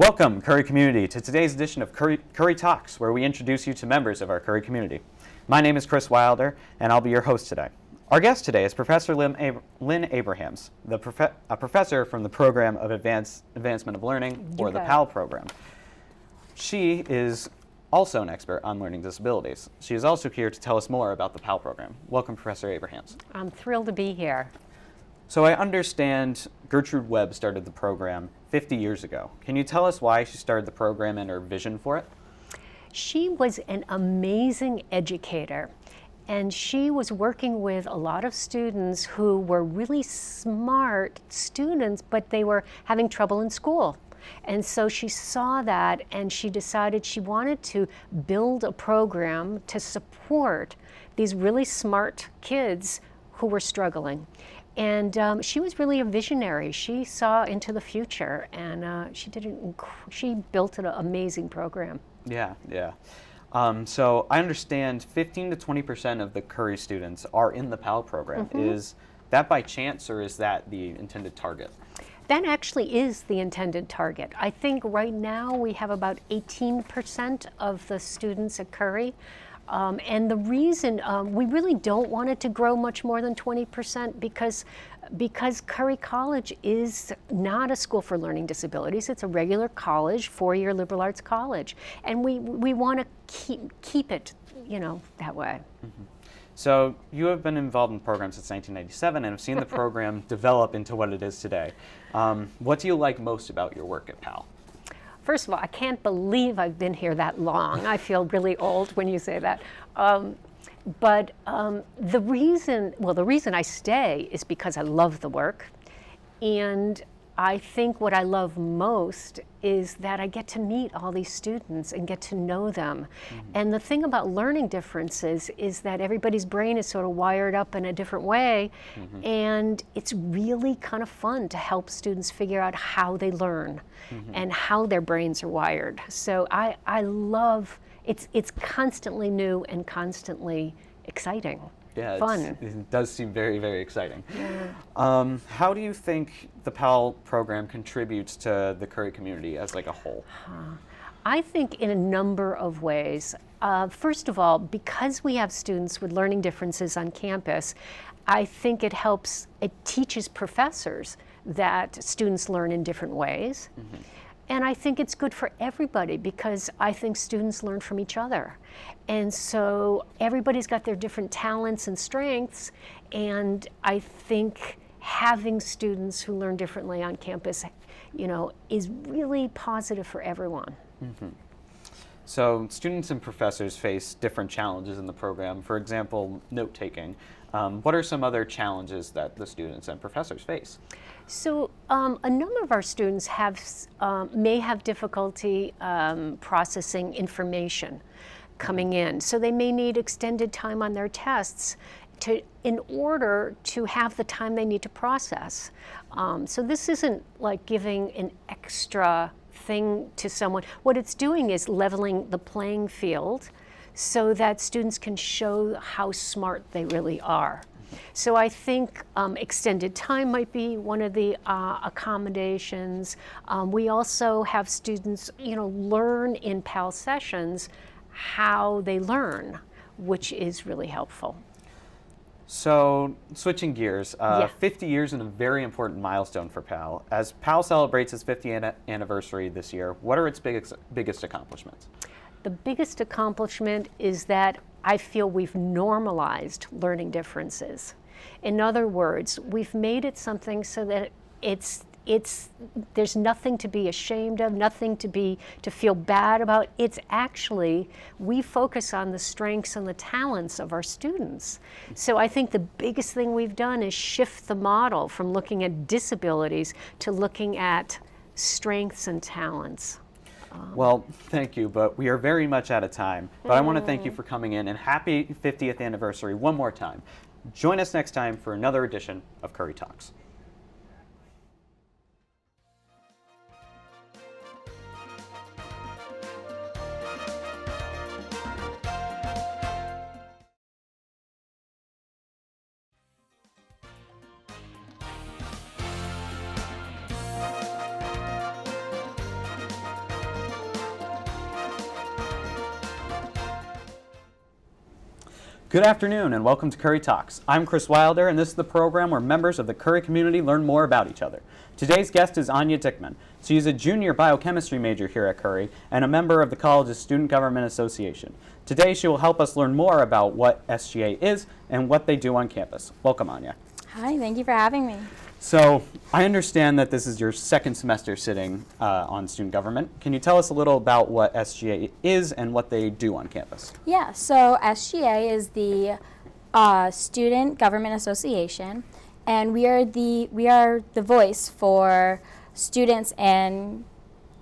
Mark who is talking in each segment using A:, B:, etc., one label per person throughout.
A: Welcome, Curry community, to today's edition of Curry Talks, where we introduce you to members of our Curry community. My name is Chris Wilder, and I'll be your host today. Our guest today is Professor Lynn Abrahams, a professor from the Program of Advancement of Learning, or the PAL program. She is also an expert on learning disabilities. She is also here to tell us more about the PAL program. Welcome, Professor Abrahams.
B: I'm thrilled to be here.
A: So I understand Gertrude Webb started the program 50 years ago. Can you tell us why she started the program and her vision for it?
B: She was an amazing educator, and she was working with a lot of students who were really smart students, but they were having trouble in school. And so she saw that, and she decided she wanted to build a program to support these really smart kids who were struggling. And she was really a visionary. She saw into the future, and she built an amazing program.
A: Yeah. So I understand 15 to 20% of the Curry students are in the PAL program.
B: Mm-hmm.
A: Is that by chance, or is that the intended target?
B: That actually is the intended target. I think right now we have about 18% of the students at Curry. And the reason we really don't want it to grow much more than 20% because Curry College is not a school for learning disabilities. It's a regular college, four-year liberal arts college, and we want to keep it, that way.
A: Mm-hmm. So you have been involved in the program since 1997 and have seen the program develop into what it is today. What do you like most about your work at PAL?
B: First of all, I can't believe I've been here that long. I feel really old when you say that. But the reason I stay is because I love the work. And I think what I love most is that I get to meet all these students and get to know them. Mm-hmm. And the thing about learning differences is that everybody's brain is sort of wired up in a different way. Mm-hmm. And it's really kind of fun to help students figure out how they learn. Mm-hmm. and how their brains are wired. So I love, it's constantly new and constantly exciting.
A: Yeah,
B: fun.
A: It does seem very, very exciting.
B: Yeah.
A: How do you think the PAL program contributes to the Curry community as like a whole?
B: I think in a number of ways. First of all, because we have students with learning differences on campus, I think it teaches professors that students learn in different ways. Mm-hmm. And I think it's good for everybody because I think students learn from each other. And so everybody's got their different talents and strengths, and I think having students who learn differently on campus, is really positive for everyone.
A: Mm-hmm. So students and professors face different challenges in the program. For example, note-taking. What are some other challenges that the students and professors face?
B: So a number of our students may have difficulty processing information coming in. So they may need extended time on their tests in order to have the time they need to process. So this isn't like giving an extra thing to someone. What it's doing is leveling the playing field so that students can show how smart they really are. So I think extended time might be one of the accommodations. We also have students, learn in PAL sessions how they learn, which is really helpful.
A: So switching gears, 50 years is a very important milestone for PAL. As PAL celebrates its 50th anniversary this year, what are its biggest accomplishments?
B: The biggest accomplishment is that I feel we've normalized learning differences. In other words, we've made it something so that there's nothing to be ashamed of, nothing to feel bad about. It's actually, we focus on the strengths and the talents of our students. So I think the biggest thing we've done is shift the model from looking at disabilities to looking at strengths and talents.
A: Well, thank you, but we are very much out of time. But I want to thank you for coming in, and happy 50th anniversary one more time. Join us next time for another edition of Curry Talks. Good afternoon and welcome to Curry Talks. I'm Chris Wilder and this is the program where members of the Curry community learn more about each other. Today's guest is Anya Dickman. She is a junior biochemistry major here at Curry and a member of the college's Student Government Association. Today she will help us learn more about what SGA is and what they do on campus. Welcome, Anya.
C: Hi, thank you for having me.
A: So I understand that this is your second semester sitting on student government. Can you tell us a little about what SGA is and what they do on campus?
C: Yeah, so SGA is the Student Government Association, and we are the voice for students, and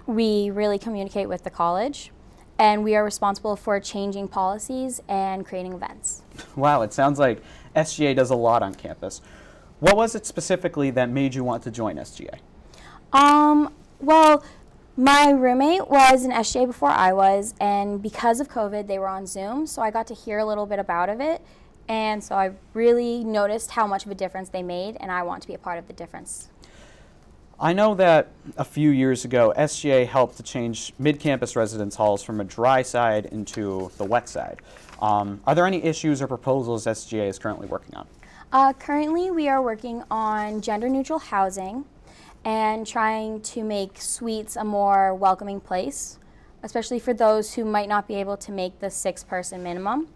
C: we really communicate with the college, and we are responsible for changing policies and creating events.
A: Wow, it sounds like SGA does a lot on campus. What was it specifically that made you want to join SGA?
C: Well, my roommate was in SGA before I was, and because of COVID, they were on Zoom, so I got to hear a little bit about it, and so I really noticed how much of a difference they made, and I want to be a part of the difference.
A: I know that a few years ago, SGA helped to change mid-campus residence halls from a dry side into the wet side. Are there any issues or proposals SGA is currently working on?
C: Currently, we are working on gender-neutral housing and trying to make suites a more welcoming place, especially for those who might not be able to make the 6-person minimum.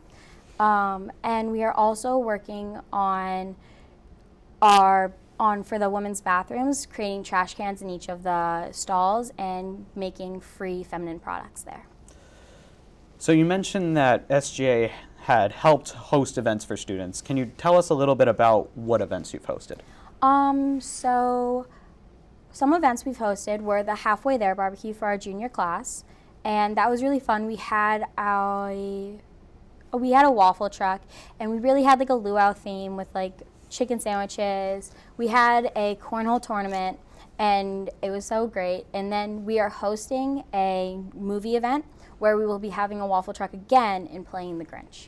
C: And we are also working on for the women's bathrooms, creating trash cans in each of the stalls and making free feminine products there.
A: So you mentioned that SGA had helped host events for students. Can you tell us a little bit about what events you've hosted?
C: So some events we've hosted were the Halfway There barbecue for our junior class, and that was really fun. We had a waffle truck, and we really had like a luau theme with like chicken sandwiches. We had a cornhole tournament, and it was so great. And then we are hosting a movie event where we will be having a waffle truck again and playing The Grinch.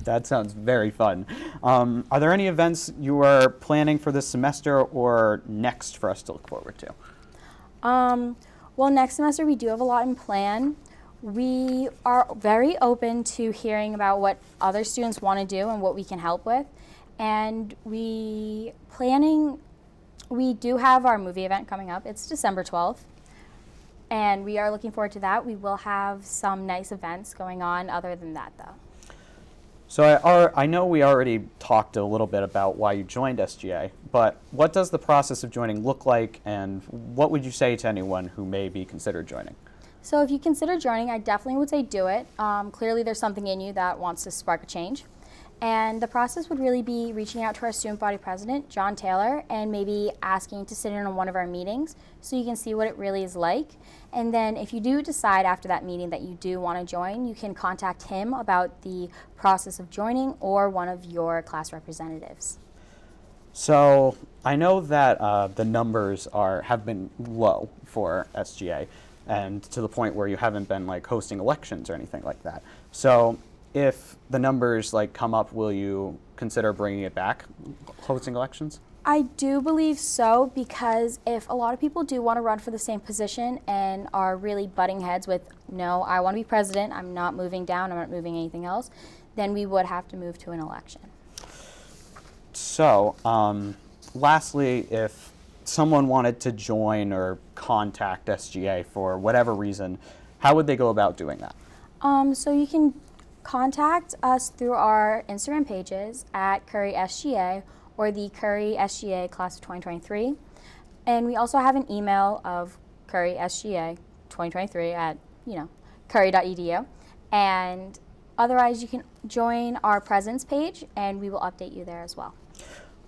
A: That sounds very fun. Are there any events you are planning for this semester or next for us to look forward to?
C: Well, next semester we do have a lot in plan. We are very open to hearing about what other students want to do and what we can help with. And we do have our movie event coming up. It's December 12th. And we are looking forward to that. We will have some nice events going on other than that, though.
A: So I know we already talked a little bit about why you joined SGA, but what does the process of joining look like, and what would you say to anyone who may be considered joining?
C: So if you consider joining, I definitely would say do it. Clearly there's something in you that wants to spark a change. And the process would really be reaching out to our student body president, John Taylor, and maybe asking to sit in on one of our meetings so you can see what it really is like. And then if you do decide after that meeting that you do want to join, you can contact him about the process of joining or one of your class representatives.
A: So I know that the numbers have been low for SGA, and to the point where you haven't been like hosting elections or anything like that. So if the numbers like come up, will you consider bringing it back, hosting elections?
C: I do believe so, because if a lot of people do want to run for the same position and are really butting heads with, no, I want to be president, I'm not moving down, I'm not moving anything else, then we would have to move to an election.
A: So, lastly, if someone wanted to join or contact SGA for whatever reason, how would they go about doing that?
C: So you can contact us through our Instagram pages at Curry SGA or the Curry SGA Class of 2023. And we also have an email of Curry SGA 2023 at, curry.edu. And otherwise, you can join our presence page, and we will update you there as well.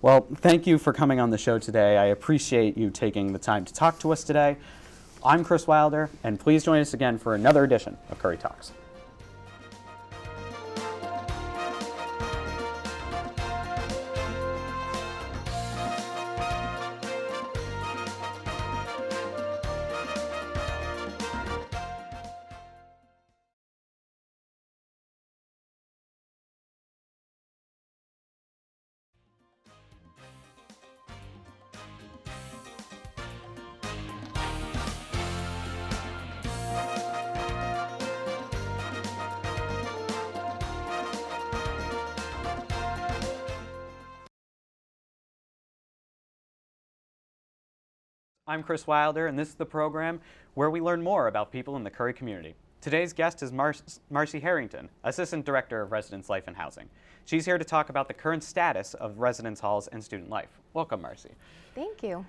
A: Well, thank you for coming on the show today. I appreciate you taking the time to talk to us today. I'm Chris Wilder, and please join us again for another edition of Curry Talks. I'm Chris Wilder, and this is the program where we learn more about people in the Curry community. Today's guest is Marcy Harrington, Assistant Director of Residence Life and Housing. She's here to talk about the current status of residence halls and student life. Welcome, Marcy.
D: Thank you.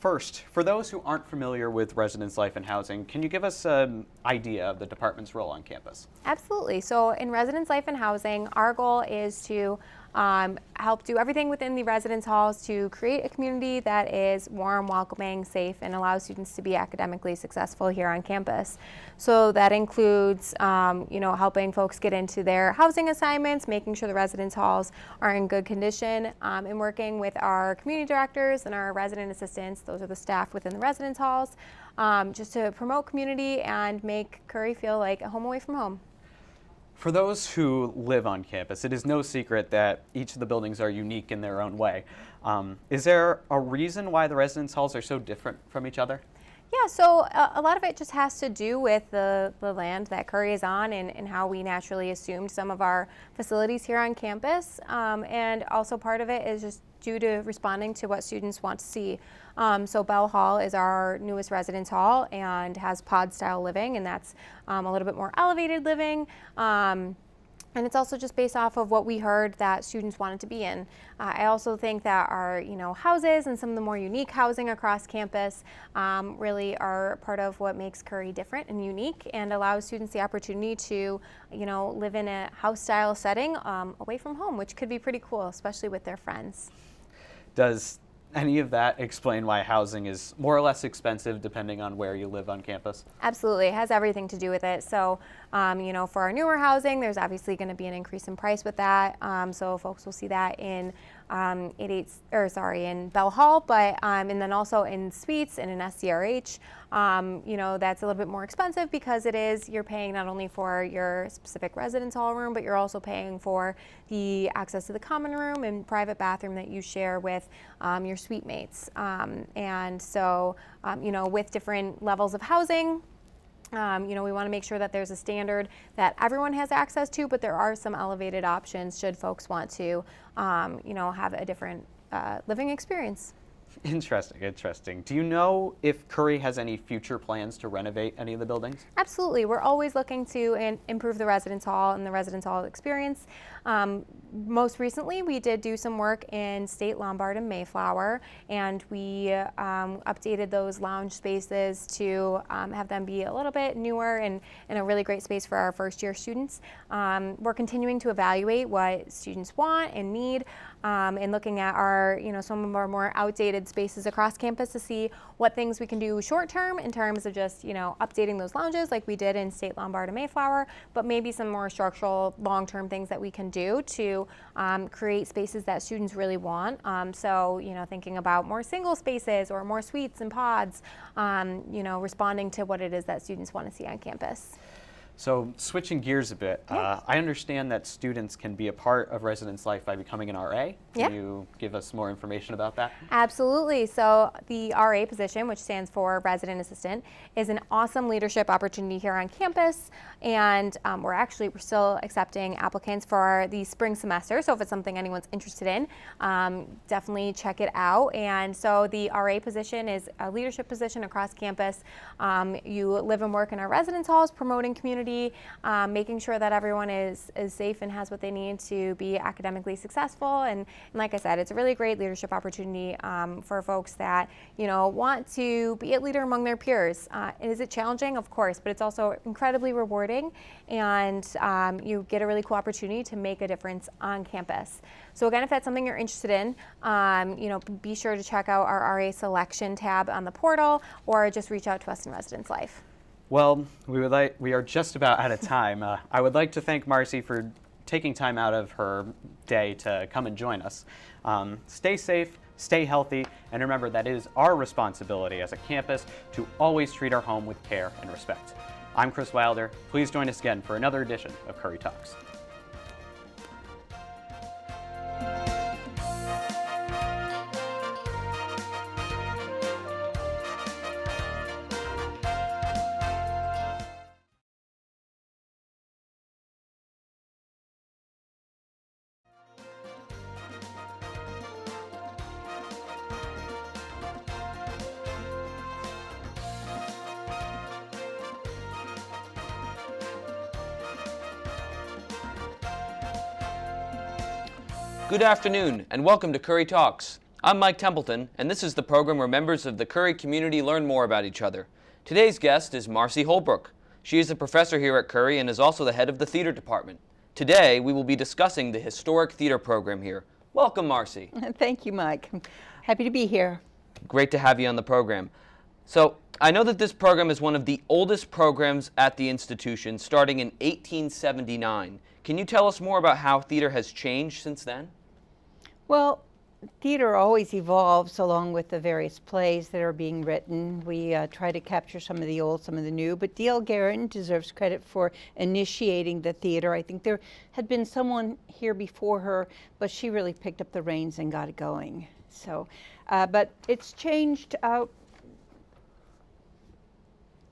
A: First, for those who aren't familiar with residence life and housing, can you give us an idea of the department's role on campus?
D: Absolutely. So in Residence Life and Housing, our goal is to help do everything within the residence halls to create a community that is warm, welcoming, safe, and allows students to be academically successful here on campus. So that includes, helping folks get into their housing assignments, making sure the residence halls are in good condition, and working with our community directors and our resident assistants. Those are the staff within the residence halls, just to promote community and make Curry feel like a home away from home.
A: For those who live on campus, it is no secret that each of the buildings are unique in their own way. Is there a reason why the residence halls are so different from each other?
D: Yeah, so a lot of it just has to do with the land that Curry is on and how we naturally assumed some of our facilities here on campus. And also part of it is just due to responding to what students want to see. So Bell Hall is our newest residence hall and has pod style living, and that's a little bit more elevated living. And it's also just based off of what we heard that students wanted to be in. I also think that our houses and some of the more unique housing across campus really are part of what makes Curry different and unique and allows students the opportunity to live in a house style setting away from home, which could be pretty cool, especially with their friends.
A: Does any of that explain why housing is more or less expensive depending on where you live on campus?
D: Absolutely, it has everything to do with it. So, for our newer housing, there's obviously going to be an increase in price with that. So folks will see that in in Bell Hall, but and then also in suites and in SCRH. That's a little bit more expensive because you're paying not only for your specific residence hall room, but you're also paying for the access to the common room and private bathroom that you share with your suite mates. And so, with different levels of housing, we want to make sure that there's a standard that everyone has access to, but there are some elevated options should folks want to, have a different living experience.
A: Interesting. Do you know if Curry has any future plans to renovate any of the buildings?
D: Absolutely. We're always looking to improve the residence hall and the residence hall experience. Most recently, we did do some work in State Lombard and Mayflower, and we updated those lounge spaces to have them be a little bit newer and a really great space for our first-year students. We're continuing to evaluate what students want and need, and looking at our, some of our more outdated spaces across campus to see what things we can do short-term in terms of just, updating those lounges like we did in State Lombard and Mayflower, but maybe some more structural long-term things that we can do to create spaces that students really want. So, thinking about more single spaces or more suites and pods, responding to what it is that students want to see on campus.
A: So switching gears a bit, I understand that students can be a part of residence life by becoming an RA. Can you give us more information about that?
D: Absolutely. So the RA position, which stands for Resident Assistant, is an awesome leadership opportunity here on campus. And we're still accepting applicants for the spring semester. So if it's something anyone's interested in, definitely check it out. And so the RA position is a leadership position across campus. You live and work in our residence halls, promoting community, making sure that everyone is safe and has what they need to be academically successful. And like I said, it's a really great leadership opportunity for folks that want to be a leader among their peers. Is it challenging? Of course, but it's also incredibly rewarding, and you get a really cool opportunity to make a difference on campus. So again, if that's something you're interested in, be sure to check out our RA selection tab on the portal, or just reach out to us in Residence Life.
A: Well, we are just about out of time. I would like to thank Marcy for taking time out of her day to come and join us. Stay safe, stay healthy, and remember that it is our responsibility as a campus to always treat our home with care and respect. I'm Chris Wilder. Please join us again for another edition of Curry Talks.
E: Good afternoon, and welcome to Curry Talks. I'm Mike Templeton, and this is the program where members of the Curry community learn more about each other. Today's guest is Marcy Holbrook. She is a professor here at Curry and is also the head of the theater department. Today, we will be discussing the historic theater program here. Welcome, Marcy.
F: Thank you, Mike. Happy to be here.
E: Great to have you on the program. So, I know that this program is one of the oldest programs at the institution, starting in 1879. Can you tell us more about how theater has changed since then?
F: Well, theater always evolves along with the various plays that are being written. We try to capture some of the old, some of the new, but D.L. Garrett deserves credit for initiating the theater. I think there had been someone here before her, but she really picked up the reins and got it going. So, but it's changed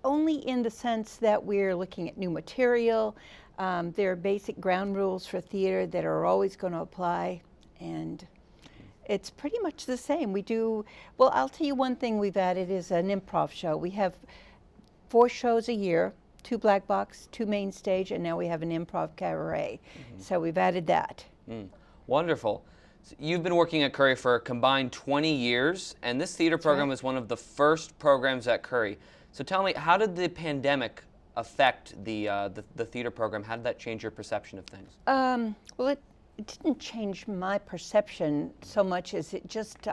F: only in the sense that we're looking at new material. There are basic ground rules for theater that are always going to apply, and it's pretty much the same. We do, well, I'll tell you one thing we've added is an improv show. We have 4 shows a year, 2 black box, 2 main stage, and now we have an improv cabaret. So we've added that.
E: Wonderful. So you've been working at Curry for a combined 20 years, and this theater program was one of the first programs at Curry. So tell me, how did the pandemic affect the theater program? How did that change your perception of things?
F: Well, it didn't change my perception so much as it just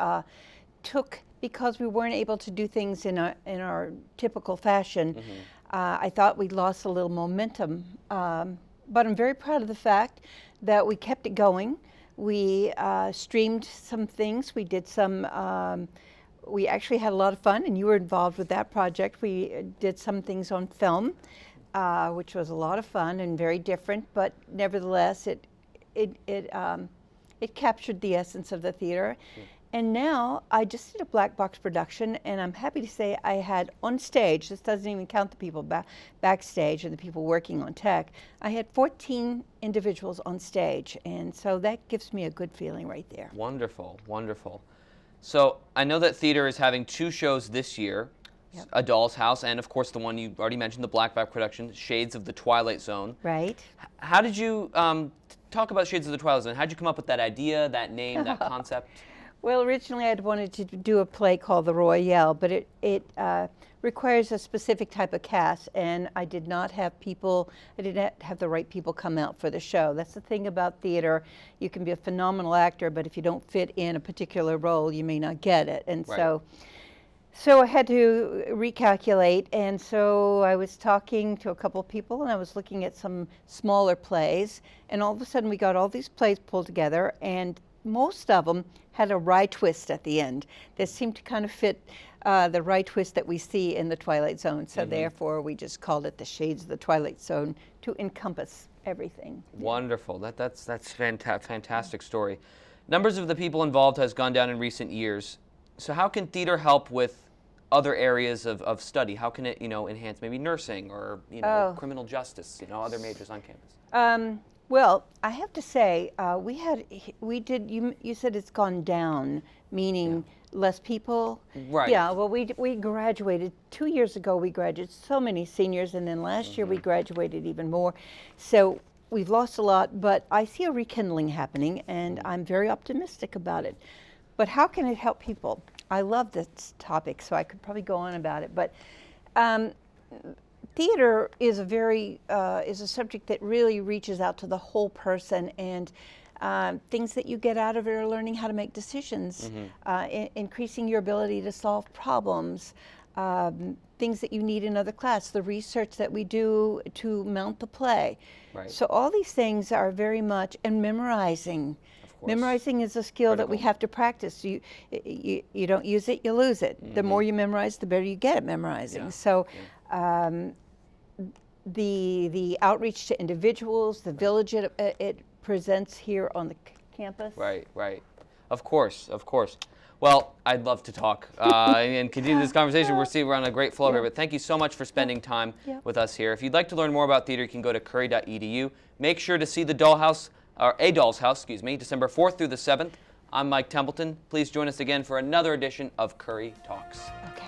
F: took, because we weren't able to do things in our typical fashion, I thought we lost a little momentum. But I'm very proud of the fact that we kept it going. We streamed some things. We did some, we actually had a lot of fun, and you were involved with that project. We did some things on film, which was a lot of fun and very different, but nevertheless, it captured the essence of the theater. And now I just did a black box production, and I'm happy to say I had on stage, this doesn't even count the people backstage and the people working on tech, I had 14 individuals on stage, and so that gives me a good feeling right there.
E: Wonderful, wonderful. So I know that theater is having 2 shows this year, A Doll's House, and of course the one you already mentioned, the black box production, Shades of the Twilight Zone.
F: Right.
E: How did you talk about Shades of the Twilight Zone? How did you come up with that idea, that name, that concept?
F: Well, originally I'd wanted to do a play called The Royale, but it requires a specific type of cast, and I did not have the right people come out for the show. That's the thing about theater. You can be a phenomenal actor, but if you don't fit in a particular role, you may not get it. And
E: Right.
F: so I had to recalculate, and so I was talking to a couple of people, and I was looking at some smaller plays, and all of a sudden we got all these plays pulled together, and most of them had a wry twist at the end that seemed to kind of fit the wry twist that we see in the Twilight Zone. So therefore, we just called it the Shades of the Twilight Zone to encompass everything.
E: Wonderful. That's fantastic story. Numbers of the people involved has gone down in recent years. So how can theater help with other areas of study? How can it, enhance maybe nursing or, criminal justice, other majors on campus?
F: Well, I have to say, you said it's gone down, meaning less people?
E: Right.
F: Yeah, well, we graduated 2 years ago. We graduated so many seniors, and then last year we graduated even more. So we've lost a lot, but I see a rekindling happening, and I'm very optimistic about it. But how can it help people? I love this topic, so I could probably go on about it. But theater is a subject that really reaches out to the whole person, and things that you get out of it are learning how to make decisions, increasing your ability to solve problems, things that you need in other class, the research that we do to mount the play.
E: Right.
F: So all these things are very much, and memorizing. Memorizing is a skill that we have to practice. You don't use it, you lose it. The more you memorize, the better you get at memorizing.
E: Yeah.
F: So the outreach to individuals, the village it presents here on the campus.
E: Right. Of course. Well, I'd love to talk and continue this conversation. We're on a great flow here, but thank you so much for spending time with us here. If you'd like to learn more about theater, you can go to curry.edu. Make sure to see A Doll's House, December 4th through the 7th. I'm Mike Templeton. Please join us again for another edition of Curry Talks.
F: Okay.